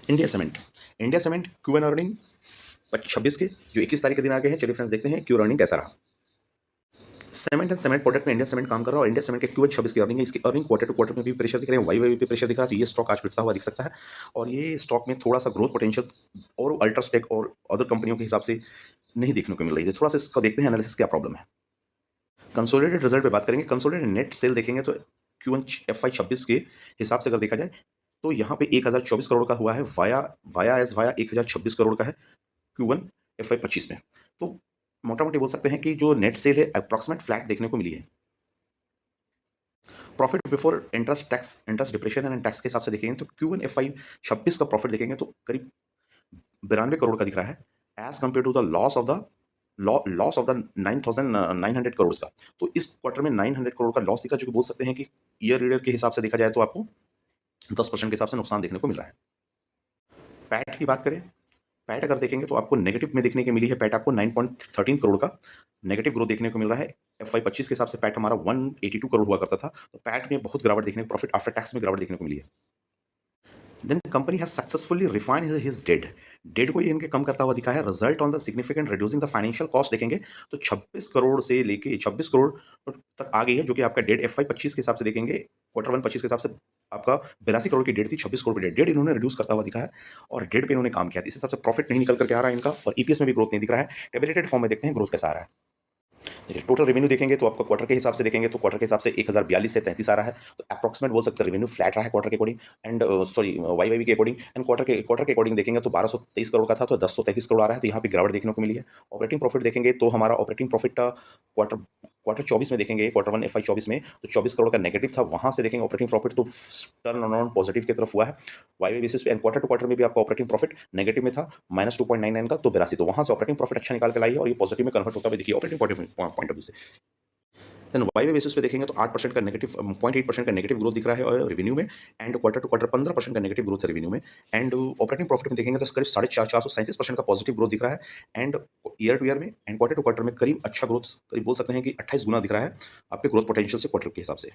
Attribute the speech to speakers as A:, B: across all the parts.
A: India cement. India cement Q an earning 26 के जो 21 तारीख के दिन आ गए हैं। चलिए फ्रेंड्स देखते हैं क्यू अर्निंग कैसा रहा। सीमेंट एंड सीमेंट प्रोडक्ट में इंडिया सीमेंट काम कर रहा है और इंडिया सीमेंट के क्यू एन 26 की अर्निंग है। इसकी अर्निंग क्वार्टर टू क्वार्टर में भी प्रेशर दिख रहे हैं, वाई वाई पे प्रेशर दिख रहा है। तो ये स्टॉक आज गिरता हुआ दिख सकता है और ये स्टॉक में थोड़ा सा ग्रोथ पोटेंशियल और अल्ट्राटेक और अदर कंपनियों के हिसाब से नहीं देखने को मिल रही है। थोड़ा सा इसका देखते हैं एनालिसिस क्या प्रॉब्लम है। कंसोलिडेटेड रिजल्ट पे बात करेंगे। कंसोलिडेटेड नेट सेल देखेंगे तो Q1 FY 26 के हिसाब से अगर देखा जाए तो यहाँ पे 1024 करोड़ का हुआ है, via via as via 1026 crore का है Q1 FY 25 में। तो मोटा मोटी बोल सकते हैं कि जो नेट सेल है अप्रॉक्सीमेट फ्लैट देखने को मिली है। Profit before interest depression and tax के हिसाब से देखेंगे तो Q1 FY 26 का प्रॉफिट देखेंगे तो करीब 92 करोड़ का दिख रहा है as compare to the loss of the 9,900 crore का। तो इस क्वार्टर में 900 करोड़ का लॉस दिखा, जो कि बोल सकते हैं कि ईयर रीडर के हिसाब से देखा जाए तो आपको 10% के हिसाब से नुकसान देखने को मिल रहा है। पैट की बात करें, पैट अगर देखेंगे तो आपको नेगेटिव में देखने को मिली है। पैट आपको 9.13 करोड़ का नेगेटिव ग्रोथ देखने को मिल रहा है। FY 25 के हिसाब से पैट हमारा 182 करोड़ हुआ करता था, तो पैट में बहुत गिरावट देखने को, प्रॉफिट आफ्टर टैक्स में गिरावट देखने को मिली है। Then company has successfully refine his debt को ये इनके कम करता हुआ दिखा है। Result on the significant reducing the financial cost देखेंगे तो 26 करोड़ से लेके 26 करोड़ तक आ गई है, जो कि आपका डेट FY 25 के हिसाब से देखेंगे Q1 25 के हिसाब से आपका 82 करोड़ की डेट थी, 26 करोड़ की डेट इन्होंने रिड्यूस करता हुआ दिखा है और डेट पे इन्होंने काम किया था। इस हिसाब से प्रॉफिट नहीं निकल करके आ रहा है इनका और ईपीएस में भी ग्रोथ नहीं दिख रहा है। टेबलेटेड फॉर्म में देखते हैं ग्रोथ कैसा आ रहा है। देखिए टोटल रेवेन्यू देखेंगे तो आपका क्वार्टर के हिसाब से देखेंगे तो क्वार्टर के हिसाब से 1042 से 33 आ रहा है, तो अप्रॉक्सीमेट बोल सकते हैं रेवेन्यू फ्लैट रहा है क्वार्टर के अकॉर्डिंग एंड सॉरी वाई के अकॉर्डिंग। एंड क्वार्टर के अकॉर्डिंग देखेंगे तो 1223 करोड़ का था तो 1033 करोड़ आ रहा है, तो यहाँ पे गिरावट देखने को मिली है। ऑपरेटिंग प्रॉफिट देखेंगे तो हमारा ऑपरेटिंग प्रॉफिट क्वार्टर क्वार्टर 24 में देखेंगे, Q1 FY 24 में तो 24 करोड़ का नेगेटिव था, वहां से देखेंगे ऑपरेटिंग प्रॉफिट तो टर्न अराउंड पॉजिटिव की तरफ हुआ है वाई बेसिस पे। एंड क्वार्टर टू क्वार्टर में भी आपका ऑपरेटिंग प्रॉफिट नेगेटिव में था -2.99 का, तो 82, तो वहां से ऑपरेटिंग प्रॉफिट अच्छा निकाल के लाई है और ये पॉजिटिव में कन्वर्ट होता हुआ देखिए ऑपरेटिंग पॉइंट ऑफ व्यू से। देन वाई बेसिस पे देखेंगे तो 8% का नेगेटिव 0.8% का नेगेटिव ग्रोथ दिख रहा है रेवेन्यू में एंड क्वार्टर टू क्वार्टर 15% का नेगेटिव ग्रोथ है रेवेन्यू में। एंड ऑपरेटिंग प्रॉफिट में देखेंगे तो करीब 437% का पॉजिटिव ग्रोथ दिख रहा है एंड ईयर टू ईयर में एंड क्वार्टर टू क्वार्टर में करीब अच्छा ग्रोथ, करीब बोल सकते हैं कि 28 गुना दिख रहा है आपके ग्रोथ पोटेंशियल से क्वार्टर के हिसाब से।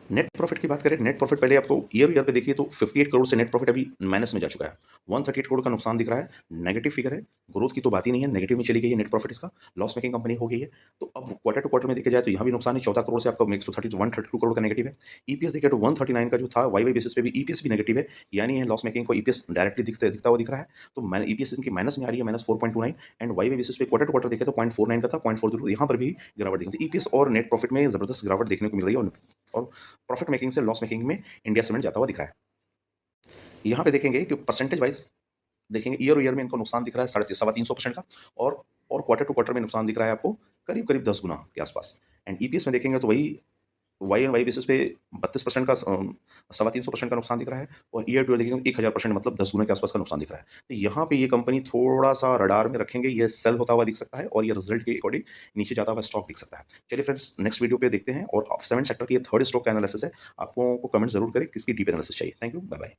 A: नेट प्रॉफिट की बात करें, नेट प्रॉफिट पहले आपको ईयर पे देखिए तो 58 करोड़ से नेट प्रॉफिट अभी माइनस में जा चुका है। 138 करोड़ का नुकसान दिख रहा है, नेगेटिव फिगर है, ग्रोथ की तो बात ही नहीं है, नेगेटिव में चली गई है नेट प्रॉफिट, इसका लॉस मेकिंग कंपनी हो गई है। तो अब क्वार्टर टू क्वार्टर में देखा जाए तो यहाँ भी नुकसान है, 14 करोड़ से आपका 132 करोड़ का नेगेटिव है। ईपीएस देखिए तो 139 का जो था वाई बेसिस पे भी ईपीएस भी नेगेटिव है, यानी लॉस मेकिंग को ईपीएस डायरेक्टली दिखता हुआ दिख रहा है। तो ईपीएस इनकी माइनस में आ रही है, -4.29 एंड वाई बेसिस पे क्वार्टर टू क्वार्टर देखे तो 0.49 का था, 0.40, यहाँ पर भी गिरावट देखी। ईपीएस और नेट प्रॉफिट में जबरदस्त गिरावट देखने को मिल रही है और प्रॉफिट मेकिंग से लॉस मेकिंग में इंडिया सीमेंट जाता हुआ दिख रहा है। यहाँ पे देखेंगे कि परसेंटेज वाइज देखेंगे ईयर में इनको नुकसान दिख रहा है 350% का और क्वार्टर टू क्वार्टर में नुकसान दिख रहा है आपको करीब करीब 10 गुना के आसपास। एंड ईपीएस में देखेंगे तो वही वाई एंड वाई बेसिस पे 32% का 350% का नुकसान दिख रहा है और ईयर टू ईयर देखेंगे 1000%, मतलब 10 गुना के आसपास का नुकसान दिख रहा है। तो यहाँ पे ये कंपनी थोड़ा सा रडार में रखेंगे, ये सेल होता हुआ दिख सकता है और ये रिजल्ट के अकॉर्डिंग नीचे जाता हुआ स्टॉक दिख सकता है। चलिए फ्रेंड्स नेक्स्ट वीडियो पे देखते हैं और सीमेंट सेक्टर की ये थर्ड स्टॉक का एनालिसिस है। आपको कमेंट जरूर करें किसकी डीप एनालिसिस चाहिए। Thank you, bye bye.